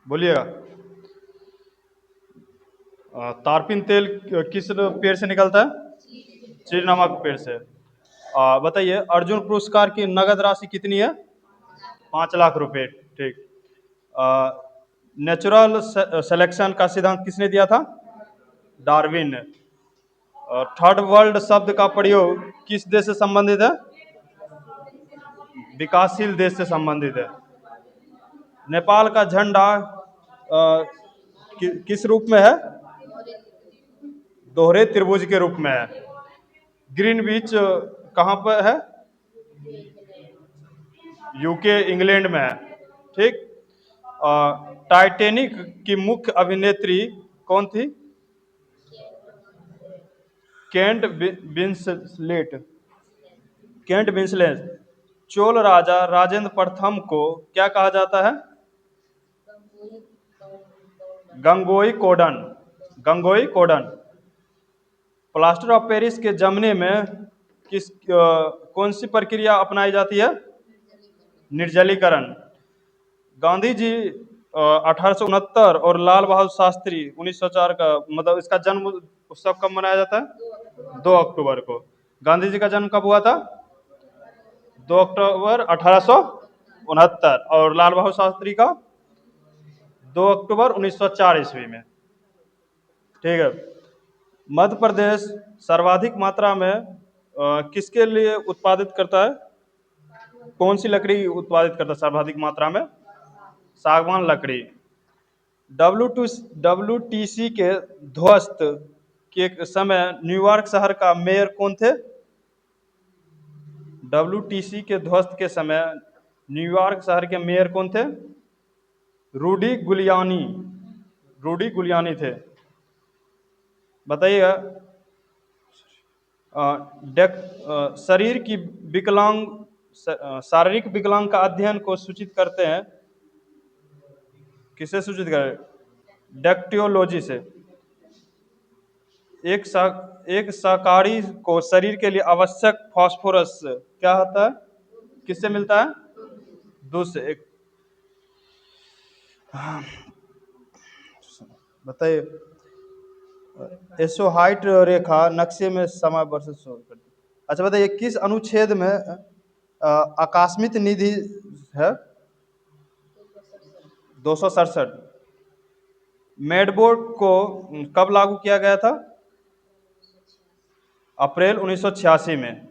बोलिएगा। तारपीन तेल किस पेड़ से निकलता है? चीड़ नामक पेड़ से। बताइए, अर्जुन पुरस्कार की नगद राशि कितनी है? 5 लाख रुपए। ठीक। नेचुरल सिलेक्शन का सिद्धांत किसने दिया था? डार्विन ने। थर्ड वर्ल्ड शब्द का प्रयोग किस देश से संबंधित है? विकासशील देश से संबंधित है। नेपाल का झंडा किस रूप में है? दोहरे त्रिभुज के रूप में है। ग्रीन बीच कहाँ पर है? यूके, इंग्लैंड में है। ठीक। टाइटैनिक की मुख्य अभिनेत्री कौन थी? Kate Winslet. Kate Winslet. Chola राजा राजेंद्र प्रथम को क्या कहा जाता है? Gangaikondan. Gangaikondan. Plaster of Paris के जमने में कौन सी प्रक्रिया अपनाई जाती है? निर्जलीकरण। गांधी जी 1869 और लाल बहादुर शास्त्री 1904 का मतलब इसका जन्म उत्सव कब मनाया जाता है? 2 अक्टूबर को। गांधी जी का जन्म कब हुआ था? 2 अक्टूबर 1869। और लाल बहादुर शास्त्री का 2 अक्टूबर 1904 ईस्वी में। ठीक है। मध्य प्रदेश सर्वाधिक मात्रा में किसके लिए उत्पादित करता है? कौन सी लकड़ी उत्पादित करता है सर्वाधिक मात्रा में? सागवान लकड़ी। WTC के ध्वस्त के समय न्यूयॉर्क शहर का मेयर कौन थे? WTC के ध्वस्त के समय न्यूयॉर्क शहर के मेयर कौन थे? रूडी गुलियानी। रूडी गुलियानी थे। बताइएगा। शरीर की विकलांग शारीरिक विकलांग का अध्ययन को सूचित करते हैं? किसे सूचित करें? डेक्टियोलॉजी से। एक शाकाहारी को शरीर के लिए आवश्यक फास्फोरस क्या होता है? किससे मिलता है? दूध से। एक बताइए। एसोहाइट रेखा नक्शे में समय वर्षित शो करती है। अच्छा बताइए, किस अनुच्छेद में आकस्मिक निधि है? 267। मेडबोर्ड को कब लागू किया गया था? अप्रैल 1986 में।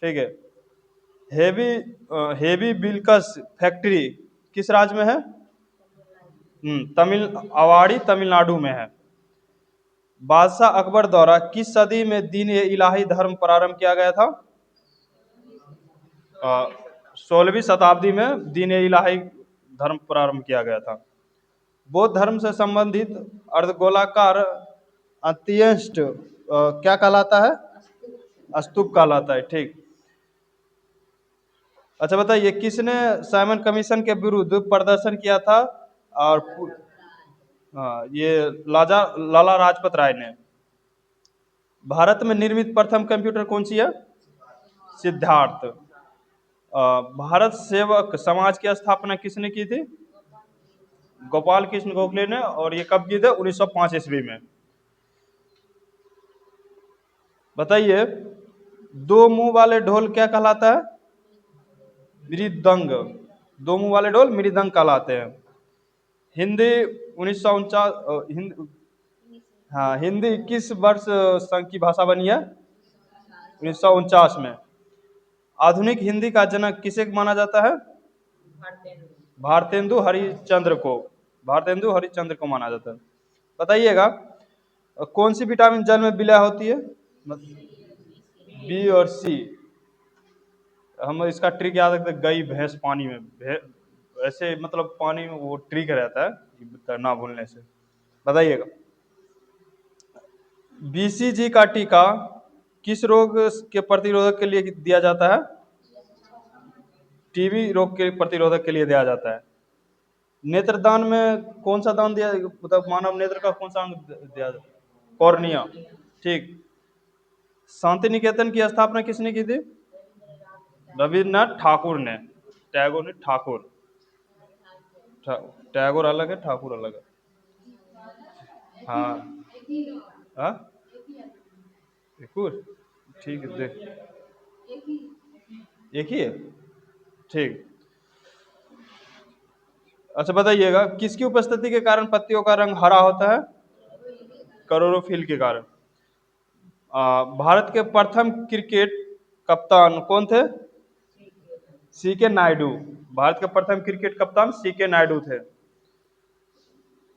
ठीक है। हेवी बिल्कस फैक्ट्री किस राज्य में है? अवाड़ी तमिलनाडु में है। बादशाह अकबर द्वारा किस सदी में दीन ए इलाही धर्म प्रारंभ किया गया था? 16वीं शताब्दी में दीन ए इलाही धर्म प्रारंभ किया गया था। बौद्ध धर्म से संबंधित अर्धगोलाकार अंत्येष्ट क्या कहलाता है? स्तूप कहलाता है। ठीक। अच्छा बताइए, किसने साइमन कमीशन के विरुद्ध प्रदर्शन किया था? और हाँ, ये लाला लाजपत राय ने। भारत में निर्मित प्रथम कंप्यूटर कौन सी है? सिद्धार्थ। भारत सेवक समाज की स्थापना किसने की थी? गोपाल कृष्ण गोखले ने। और ये कब की थे? 1905 ईस्वी में। बताइए, दो मुंह वाले ढोल क्या कहलाता है? मृदंग। दो मुंह वाले ढोल मृदंग कहलाते हैं। हिंदी 1949 हाँ, हिंदी किस वर्ष संघ की भाषा बनी है? 1949 में। आधुनिक हिंदी का जनक किसे माना जाता है? भारतेंदु हरिश्चंद्र को। भारतेंदु हरिश्चंद्र को माना जाता है। बताइएगा, कौन सी विटामिन जल में विलय होती है? बी और सी। हम इसका ट्रिक याद रखते, गई भैंस पानी में ऐसे मतलब पानी में वो ट्रिक रहता है ना भूलने से। बताइएगा। BCG का टीका किस रोग के प्रतिरोधक के लिए दिया जाता है? टीबी रोग के प्रतिरोधक के लिए दिया जाता है। नेत्रदान में कौन सा दान दिया मतलब मानव नेत्र का कौन सा अंग दिया जाता है? कॉर्निया। ठीक। शांति निकेतन की स्थापना किसने की थी? रविन्द्रनाथ ठाकुर ने। टैगोर ने ठाकुर। टैगोर अलग है, ठाकुर अलग है। हाँ। हाँ, एक और? ठीक है, देख। एक ही है, ठीक। अच्छा बताइएगा, किसकी उपस्थिति के कारण पत्तियों का रंग हरा होता है? क्लोरोफिल के कारण। भारत के प्रथम क्रिकेट कप्तान कौन थे? सी के नायडू। भारत के प्रथम क्रिकेट कप्तान सी के नायडू थे।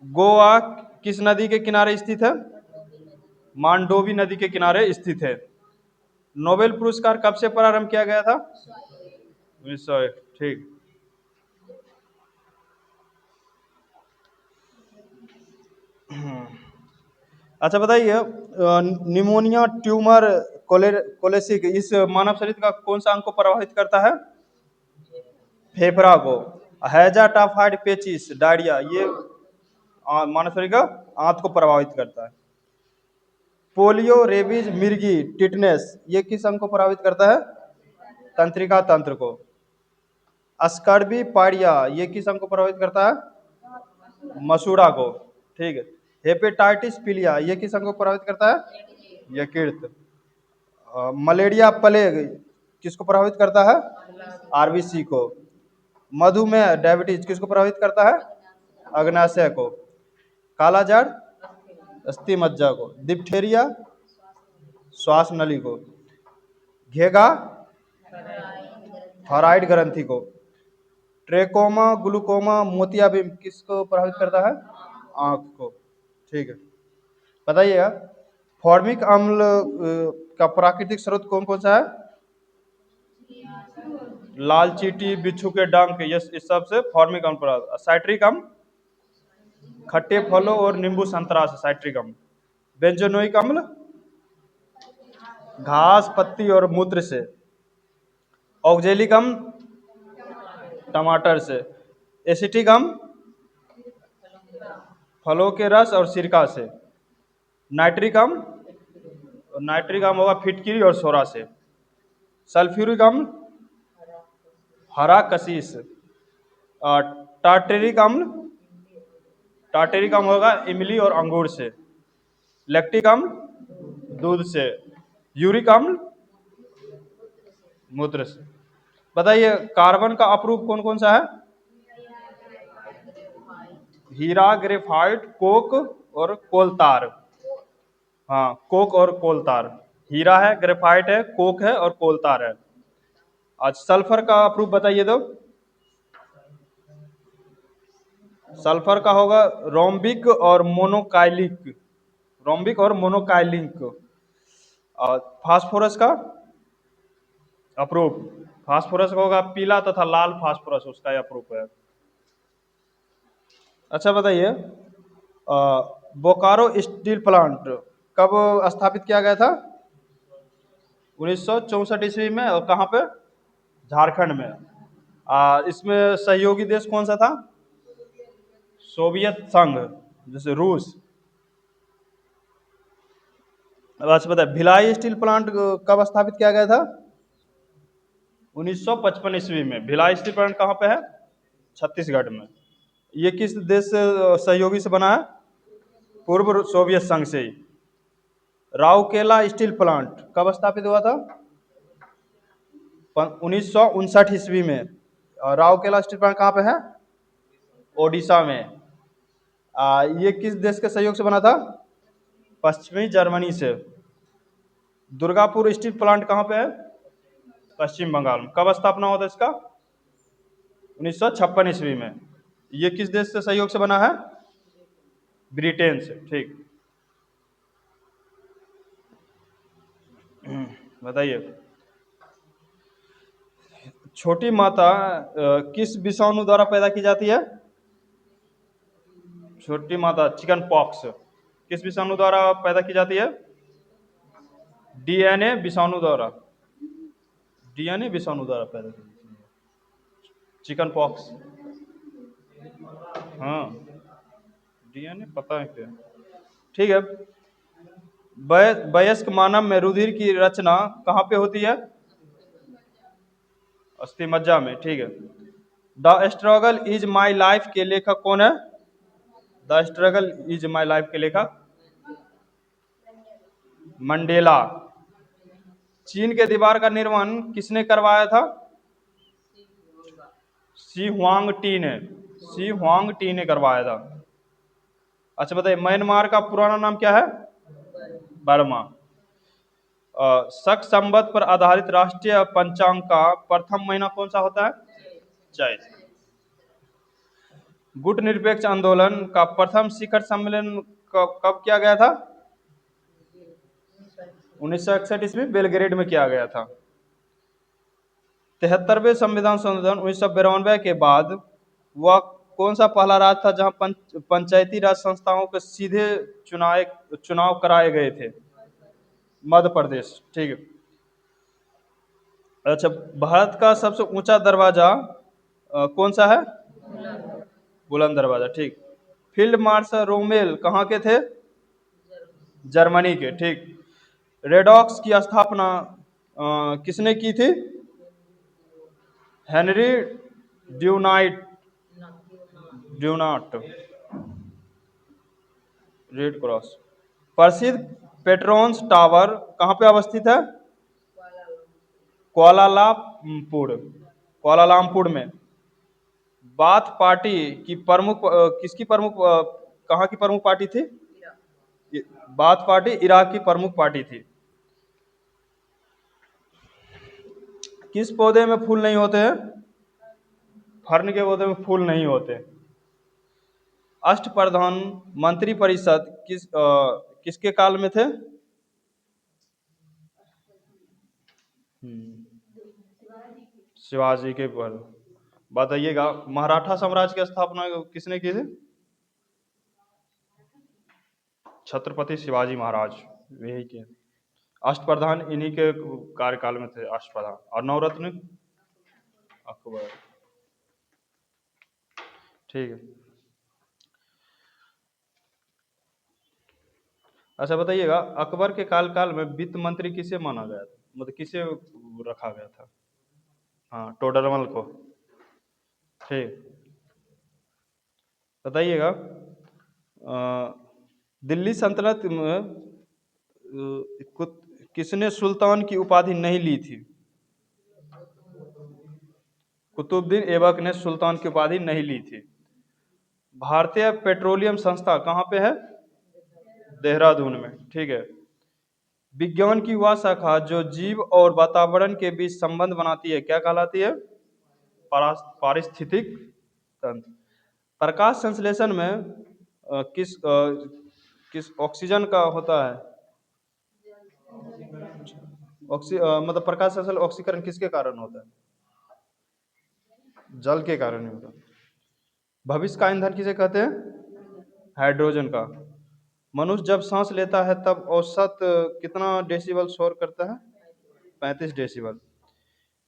गोवा किस नदी के किनारे स्थित है? मांडोवी नदी के किनारे स्थित है। नोबेल पुरस्कार कब से प्रारंभ किया गया था? 1901, ठीक। अच्छा बताइए, निमोनिया ट्यूमर कोलेसिक इस मानव शरीर का कौन सा अंग को प्रभावित करता है? फेफड़ा को। हैजा टाइफाइड पेचिस डायरिया ये मानव शरीर का आंत को प्रभावित करता है। पोलियो, रेबीज, मिर्गी, टिटनेस ये किस अंग को प्रभावित करता है? तंत्रिका तंत्र को। स्कर्बी पायरिया ये किस अंग को प्रभावित करता है? मसूड़ा को, ठीक है। हेपेटाइटिस पीलिया ये किस अंग को प्रभावित करता है? यकृत। मलेरिया प्लेग किसको प्रभावित करता है? आरबीसी को। मधुमेह डायबिटीज किसको प्रभावित करता है? अग्नाशय को। कालाजार अस्थि मज्जा को। डिप्थेरिया श्वास नली को। घेगा थायराइड ग्रंथि को। ट्रेकोमा ग्लूकोमा मोतियाबिंद किसको प्रभावित करता है? आंख को, ठीक है। बताइएगा, फॉर्मिक अम्ल का प्राकृतिक स्रोत कौन कौन सा है? लाल चींटी, बिच्छू के डंक, ये इस सब से फॉर्मिक अम्ल प्राप्त। साइट्रिक अम्ल खट्टे फलों और नींबू संतरा से साइट्रिक अम्ल। बेंजोनोइक अम्ल घास पत्ती और मूत्र से। ऑक्जेलिक अम्ल टमाटर से। एसिटिक अम्ल फलों के रस और सिरका से। नाइट्रिक अम्ल होगा फिटकिरी और सोरा से। सल्फ्यूरिक अम्ल हरा कशीस। टार्टेरिक अम्ल होगा इमली और अंगूर से। लैक्टिक अम्ल दूध से। यूरिक अम्ल मूत्र से। बताइए, कार्बन का अपरूप कौन कौन सा है? हीरा, ग्रेफाइट, कोक और कोलतार। हाँ, कोक और कोलतार। हीरा है, ग्रेफाइट है, कोक है और कोलतार है। आज सल्फर का अपरूप बताइए तो। सल्फर का होगा रोम्बिक और मोनोकाइलिक। रोम्बिक और मोनोकाइलिक। और फास्फोरस का अपरूप। फास्फोरस का होगा पीला तथा लाल फास्फोरस, उसका अपरूप है। अच्छा बताइए, बोकारो स्टील प्लांट कब स्थापित किया गया था? 1964 ईस्वी में। और कहाँ पे? झारखंड में। इसमें सहयोगी देश कौन सा था? सोवियत संघ, जैसे रूस। अब अच्छा बताइए, भिलाई स्टील प्लांट कब स्थापित किया गया था? 1955 ईस्वी में। भिलाई स्टील प्लांट कहाँ पे है? छत्तीसगढ़ में। ये किस देश से सहयोगी से बना है? पूर्व सोवियत संघ से ही। राउरकेला स्टील प्लांट कब स्थापित हुआ था? 1959 ईस्वी में। राउरकेला स्टील प्लांट कहाँ पे है? ओडिशा में। ये किस देश के सहयोग से बना था? पश्चिमी जर्मनी से। दुर्गापुर स्टील प्लांट कहाँ पे है? पश्चिम बंगाल में। कब स्थापना हुआ था इसका? 1956 ईस्वी में। ये किस देश से सहयोग से बना है? ब्रिटेन से, ठीक। बताइए, छोटी माता किस विषाणु द्वारा पैदा की जाती है? छोटी माता चिकन पॉक्स किस विषाणु द्वारा पैदा की जाती है? डीएनए विषाणु द्वारा। डीएनए विषाणु द्वारा पैदा की जाती है चिकन पॉक्स। हाँ, डीएनए पता है क्या? ठीक है। वयस्क मानव में रुधिर की रचना कहाँ पे होती है? अस्थि मज्जा में, ठीक है। The struggle is my life के लेखक कौन है? The struggle is my life के लेखक मंडेला। चीन के दीवार का निर्माण किसने करवाया था? शी हुआंग टी ने। शी हुआंग टी ने करवाया था। अच्छा बताइए, म्यांमार का पुराना नाम क्या है? बर्मा। शक संवत पर आधारित राष्ट्रीय पंचांग का प्रथम महीना कौन सा होता है? चैत। गुट निरपेक्ष आंदोलन का प्रथम शिखर सम्मेलन कब किया गया था? 1961 ईस्वी बेलग्रेड में किया गया था। 73वें संविधान संशोधन 1992 के बाद वह कौन सा पहला राज्य था जहां पंचायती राज संस्थाओं के सीधे चुनाव कराए गए थे? मध्य प्रदेश। ठीक है। अच्छा, भारत का सबसे ऊंचा दरवाजा कौन सा है? बुलंद दरवाजा। ठीक। फील्ड मार्शल रोमेल कहाँ के थे? जर्मनी के। ठीक। रेडॉक्स की स्थापना किसने की थी? Henry Dunant. Dunant. Red Cross. प्रसिद्ध पेट्रोन्स टावर कहाँ पे अवस्थित है? कुआलालंपुर। कुआलालंपुर में। बाथ पार्टी की प्रमुख किसकी प्रमुख कहाँ की प्रमुख पार्टी थी? बाथ पार्टी इराक की प्रमुख पार्टी थी। किस पौधे में फूल नहीं होते हैं? फर्न के पौधे में फूल नहीं होते। अष्टप्रधान मंत्री परिषद किसके काल में थे? शिवाजी के पर। बताइएगा, मराठा साम्राज्य की स्थापना किसने की थी? छत्रपति शिवाजी महाराज। यही के अष्टप्रधान इन्हीं के कार्यकाल में थे अष्टप्रधान। और नवरत्न अकबर। ठीक है। अच्छा बताइएगा, अकबर के काल में वित्त मंत्री किसे माना गया था? मतलब किसे रखा गया था? हाँ, टोडरमल को। ठीक। बताइएगा, दिल्ली सल्तनत में किसने सुल्तान की उपाधि नहीं ली थी? कुतुबुद्दीन ऐबक ने सुल्तान की उपाधि नहीं ली थी। भारतीय पेट्रोलियम संस्था कहाँ पे है? देहरादून में। ठीक है। विज्ञान की वह शाखा जो जीव और वातावरण के बीच संबंध बनाती है क्या कहलाती है? पारिस्थितिक तंत्र। प्रकाश संश्लेषण में किस ऑक्सीजन का होता है? मतलब प्रकाश संश्लेषण ऑक्सीकरण किसके कारण होता है? जल के कारण ही होता है। भविष्य का ईंधन किसे कहते हैं? हाइड्रोजन का। मनुष्य जब सांस लेता है तब औसत कितना डेसिबल शोर करता है? 35 डेसिबल।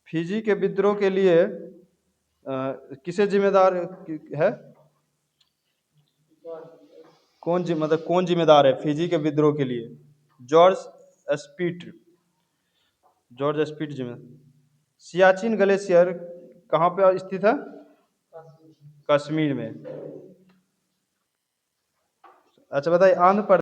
फिजी के विद्रोह के लिए किसे जिम्मेदार है? मतलब कौन जिम्मेदार है फिजी के विद्रोह के लिए? George spit. जॉर्ज स्पीट जिम्मेदार। सियाचिन ग्लेशियर कहाँ पे स्थित है? कश्मीर में। अच्छा बताइए, आंध्र प्रदेश